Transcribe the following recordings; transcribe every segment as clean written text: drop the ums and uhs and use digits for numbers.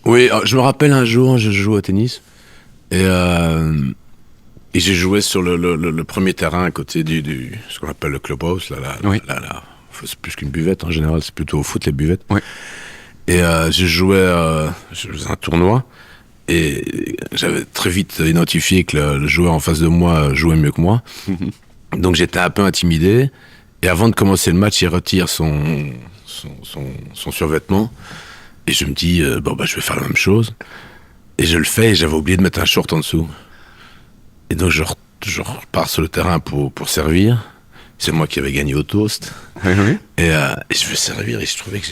Oui, je me rappelle un jour, je joue au tennis et, euh, et j'ai joué sur le premier terrain à côté ce qu'on appelle le clubhouse. Oui, C'est plus qu'une buvette en général, c'est plutôt au foot les buvettes. oui. Je faisais un tournoi et j'avais très vite identifié que le joueur en face de moi jouait mieux que moi. Mhm. Donc j'étais un peu intimidé. Et avant de commencer le match, il retire son survêtement. Et je me dis, bon, bah, je vais faire la même chose. Et je le fais et j'avais oublié de mettre un short en dessous. Et donc je repars sur le terrain pour servir. C'est moi qui avais gagné au toast. Oui, oui. Et je veux servir et je trouvais que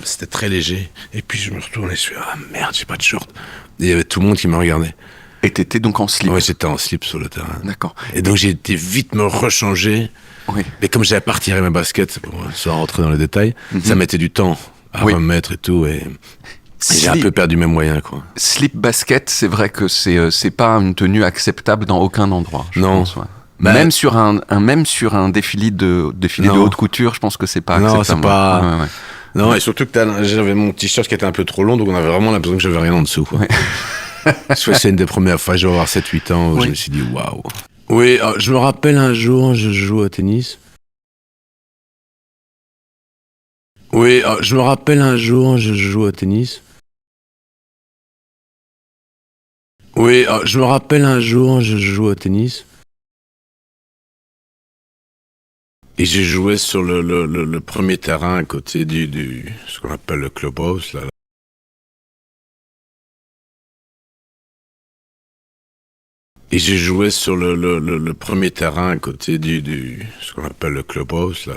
c'était très léger. Et puis je me retourne et je suis, ah merde, j'ai pas de short. Et il y avait tout le monde qui me regardait. Et t'étais donc en Ouais, slip. j'étais en slip sur le terrain. D'accord. Et donc j'ai été vite me rechanger. Oui. Mais comme j'avais pas retiré ma basket, sans rentrer dans les détails, ça Mhm. mettait du temps à Oui. remettre et tout. Et j'ai un peu Slip, perdu mes moyens, quoi. slip basket, c'est vrai que c'est pas une tenue acceptable dans aucun endroit, je Non. pense. Ouais. Bah, Même sur un défilé de non. haute couture, je pense que c'est pas Non, c'est acceptable. Ouais. pas. Ouais, ouais, Non, et surtout que j'avais mon t-shirt qui était un peu trop long, donc on avait vraiment l'impression que j'avais rien en dessous, quoi. ouais. C'est une des premières fois, je vais avoir 7 8 ans, où je me Oui. suis dit waouh. Oui, je me rappelle un jour, je joue au tennis. Oui, je me rappelle un jour, je joue au tennis. Oui, je me rappelle un jour, je joue au tennis. Et j'ai joué sur le premier terrain à côté ce qu'on appelle le clubhouse, là. Et j'ai joué sur le premier terrain à côté ce qu'on appelle le clubhouse, là.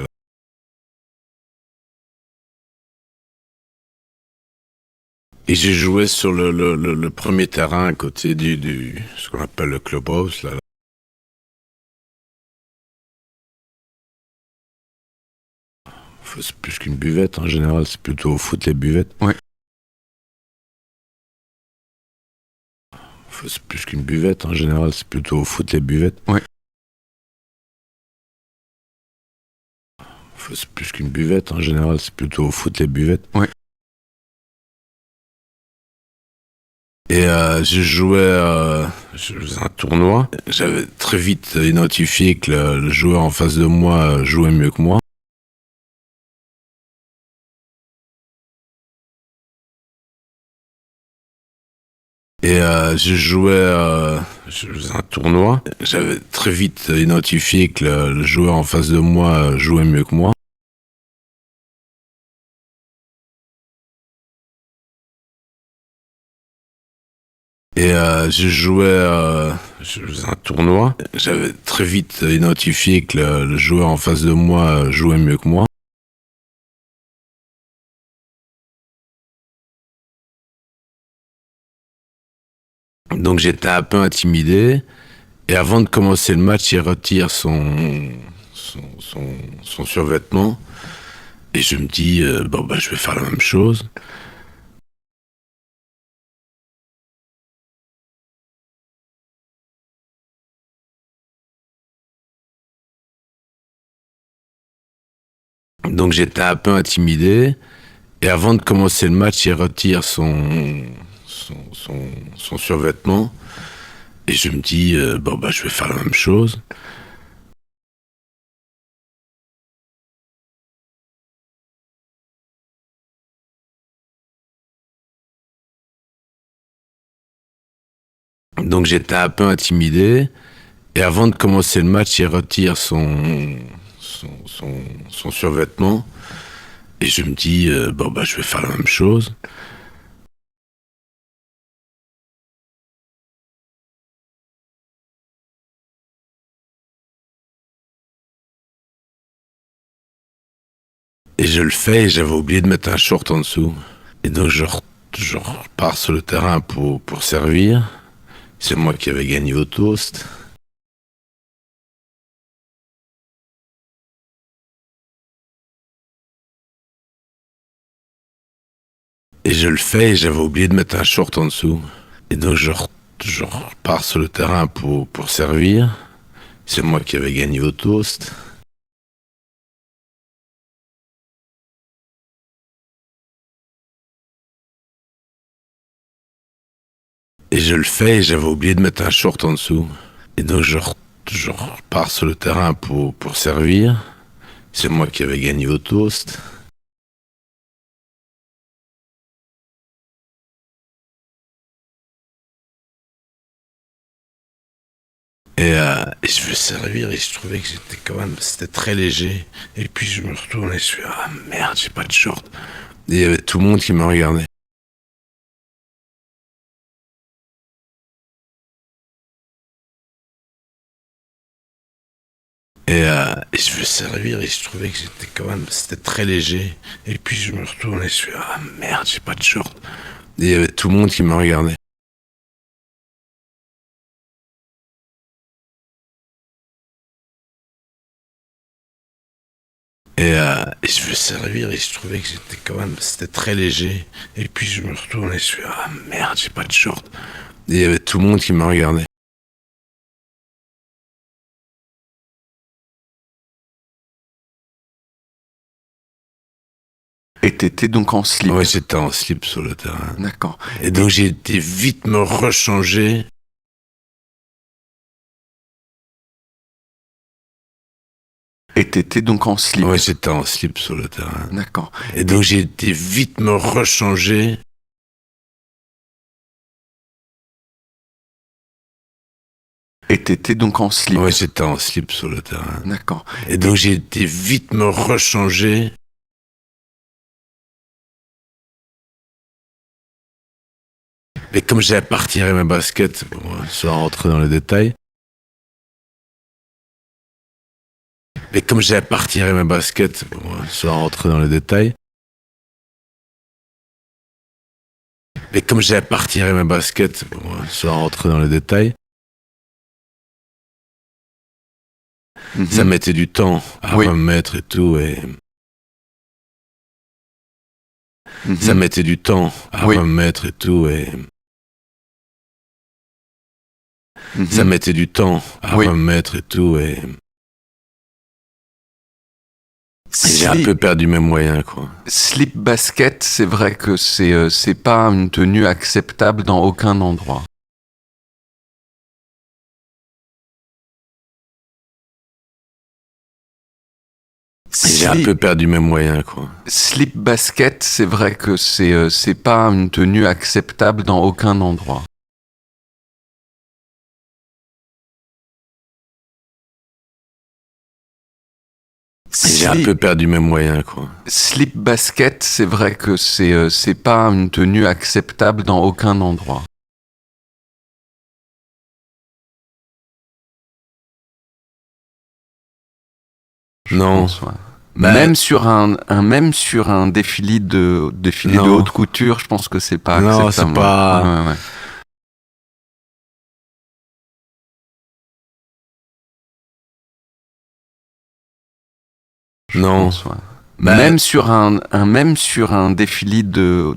Et j'ai joué sur le premier terrain à côté ce qu'on appelle le clubhouse, là. C'est plus qu'une buvette en général, c'est plutôt au foot les buvettes. Oui. C'est plus qu'une buvette en général, c'est plutôt au foot les buvettes. Oui. C'est plus qu'une buvette en général, c'est plutôt au foot les buvettes. Oui. Je faisais un tournoi. J'avais très vite identifié que le joueur en face de moi jouait mieux que moi. Je faisais un tournoi. J'avais très vite identifié que le joueur en face de moi jouait mieux que moi. Je faisais un tournoi. J'avais très vite identifié que le joueur en face de moi jouait mieux que moi. Donc j'étais un peu intimidé. Et avant de commencer le match, il retire son, son, son survêtement. Et je me dis, bon, bah, je vais faire la même chose. Donc j'étais un peu intimidé. Et avant de commencer le match, il retire son, son, son survêtement. Et je me dis, bon, bah, je vais faire la même chose. Donc j'étais un peu intimidé. Et avant de commencer le match, il retire son, son, son survêtement. Et je me dis, bon, bah, je vais faire la même chose. Et je le fais et j'avais oublié de mettre un short en dessous. Et donc je repars sur le terrain pour servir. C'est moi qui avais gagné au toast. Et je le fais et j'avais oublié de mettre un short en dessous. Et donc je repars sur le terrain pour servir. C'est moi qui avais gagné au toast. Et je le fais et j'avais oublié de mettre un short en dessous. Et donc je repars sur le terrain pour servir. C'est moi qui avais gagné au toast. Et je veux servir et je trouvais que j'étais quand même, c'était très léger. Et puis je me retourne et je fais, ah merde, j'ai pas de short. Et il y avait tout le monde qui me regardait. Et je veux servir et je trouvais que j'étais quand même, c'était très léger. Et puis je me retourne et je fais, ah merde, j'ai pas de short. Et il y avait tout le monde qui me regardait. Et je veux servir et je trouvais que j'étais quand même, c'était très léger. Et puis je me retourne et je fais, ah merde, j'ai pas de short. Et il y avait tout le monde qui me regardait. Et t'étais donc en slip. Ouais, j'étais en slip sur le terrain. D'accord. Et donc j'ai été vite me rechanger. Et t'étais donc en slip. Ouais, j'étais en slip sur le terrain. D'accord. Et donc j'ai été vite me rechanger. Et t'étais donc en slip. Ouais, j'étais en slip sur le terrain. D'accord. Et donc j'ai été vite me rechanger. Mais comme j'avais pas retiré ma basket, bon, sans rentrer dans les détails. Mais comme j'avais pas retiré ma basket, bon, sans rentrer dans les détails. Mais comme j'avais pas retiré ma basket, bon, sans rentrer dans les détails. Ça mettait du temps à remettre et tout, et ça mettait du temps à remettre et tout, et ça mettait du temps à remettre et tout, et j'ai un peu perdu mes moyens, quoi. Slip basket, c'est vrai que c'est pas une tenue acceptable dans aucun endroit. J'ai un peu perdu mes moyens, quoi. Slip basket, c'est vrai que c'est pas une tenue acceptable dans aucun endroit. J'ai un peu perdu mes moyens, quoi. Slip basket, c'est vrai que c'est pas une tenue acceptable dans aucun endroit. Non. Pense, ouais. Même sur un défilé de haute couture, je pense que c'est pas acceptable. Non, c'est pas. Ouais. Non. Pense, ouais. Même sur un défilé de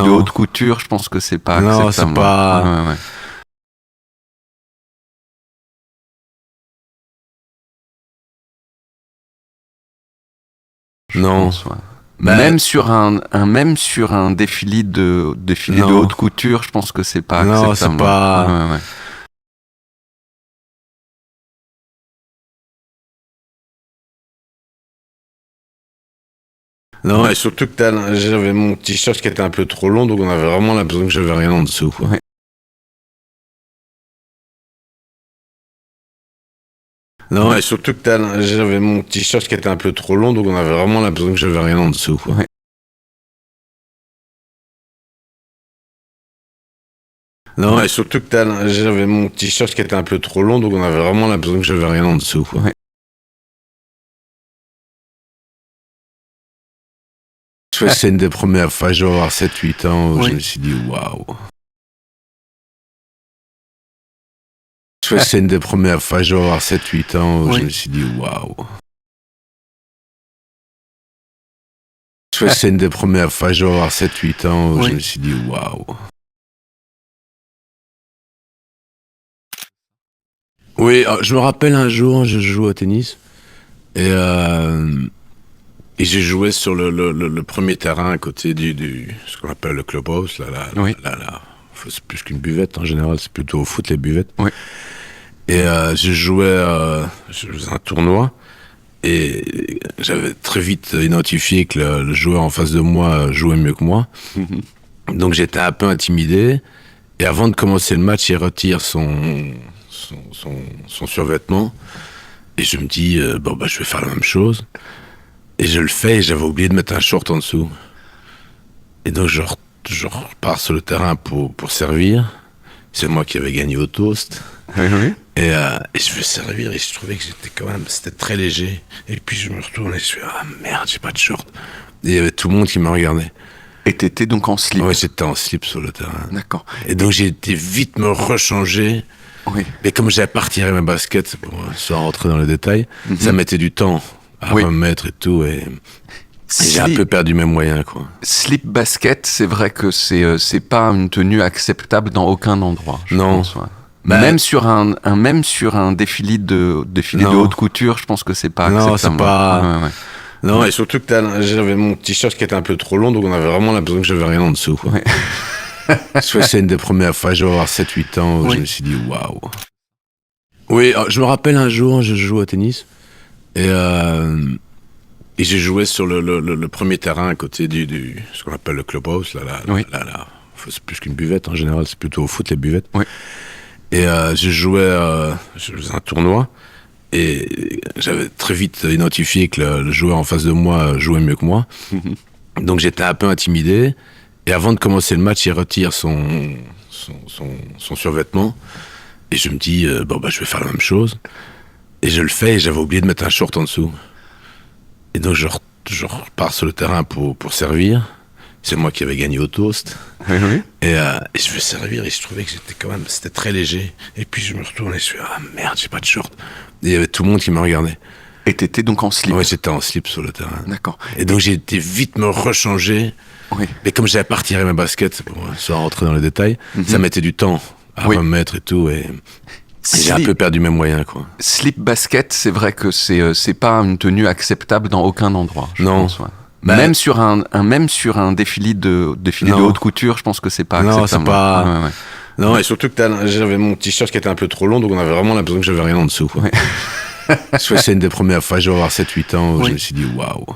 haute couture, je pense que c'est pas acceptable. Non, c'est pas. Ouais. Non. Pense, ouais. Même sur un défilé de haute couture, je pense que c'est pas acceptable. Non, c'est pas. Ouais. Non, et surtout que j'avais mon t-shirt qui était un peu trop long, donc on avait vraiment l'impression que j'avais rien en dessous, quoi. Ouais. Non, et surtout que j'avais mon t-shirt qui était un peu trop long, donc on avait vraiment l'impression que j'avais rien en dessous, quoi. Ouais. Non, et surtout que j'avais mon t-shirt qui était un peu trop long, donc on avait vraiment l'impression que j'avais rien en dessous, quoi. Ouais. C'est une des premières fois, je vais avoir 7-8 ans, où je me suis dit waouh. C'est une des premières fois, je vais avoir 7-8 ans, où je me suis dit waouh. C'est une des premières fois, je vais avoir 7-8 ans, où je me suis dit waouh. Oui, je me rappelle un jour, je joue au tennis, et j'ai joué sur le premier terrain à côté ce qu'on appelle le clubhouse, là, c'est plus qu'une buvette en général, c'est plutôt au foot les buvettes. Oui. Et je faisais un tournoi et j'avais très vite identifié que le joueur en face de moi jouait mieux que moi. Donc j'étais un peu intimidé. Et avant de commencer le match, il retire son survêtement. Et je me dis, je vais faire la même chose. Et je le fais et j'avais oublié de mettre un short en dessous. Et donc je repars sur le terrain pour servir. C'est moi qui avais gagné au toast. Oui, oui. Et je veux servir et je trouvais que c'était très léger. Et puis je me retourne et je fais, ah merde, j'ai pas de short. Et il y avait tout le monde qui me regardait. Et t'étais donc en slip? Ouais, j'étais en slip sur le terrain. D'accord. Et donc j'ai été vite me rechanger. Oui. Mais comme j'avais pas retiré ma basket, sans rentrer dans les détails, ça mettait du temps à remettre et tout. Et j'ai un peu perdu mes moyens, quoi. Slip basket, c'est vrai que c'est pas une tenue acceptable dans aucun endroit. Je pense, ouais. Même sur un défilé de haute couture, je pense que c'est pas acceptable. Non, c'est pas. Ouais. Non, et surtout que j'avais mon t-shirt qui était un peu trop long, donc on avait vraiment l'impression que j'avais rien en dessous, quoi. Ouais. C'est une des premières fois, je vais avoir 7-8 ans, où je me suis dit waouh. Oui, je me rappelle un jour, je joue au tennis et j'ai joué sur le premier terrain à côté du ce qu'on appelle le clubhouse, là. C'est plus qu'une buvette en général, c'est plutôt au foot les buvettes. Oui. Et je faisais un tournoi et j'avais très vite identifié que le joueur en face de moi jouait mieux que moi. Donc j'étais un peu intimidé. Et avant de commencer le match, il retire son survêtement. Et je me dis, je vais faire la même chose. Et je le fais et j'avais oublié de mettre un short en dessous. Et donc je repars sur le terrain pour servir. C'est moi qui avais gagné au toast. Oui, oui. Et je veux servir et je trouvais que c'était très léger. Et puis je me retourne et je fais, ah merde, j'ai pas de short. Et il y avait tout le monde qui me regardait. Et t'étais donc en slip? Ouais, j'étais en slip sur le terrain. D'accord. Et donc j'ai été vite me rechanger. Oui. Mais comme j'avais pas retiré ma basket, sans rentrer dans les détails, ça mettait du temps à remettre et tout. Et j'ai un peu perdu mes moyens, quoi. Slip basket, c'est vrai que c'est pas une tenue acceptable dans aucun endroit. Je pense, ouais. Même sur un défilé de haute couture, je pense que c'est pas acceptable. Non, c'est pas. Ouais. Non, et surtout que j'avais mon t-shirt qui était un peu trop long, donc on avait vraiment l'impression que j'avais rien en dessous, quoi. C'est une des premières fois, je vais avoir 7-8 ans, où je me suis dit waouh.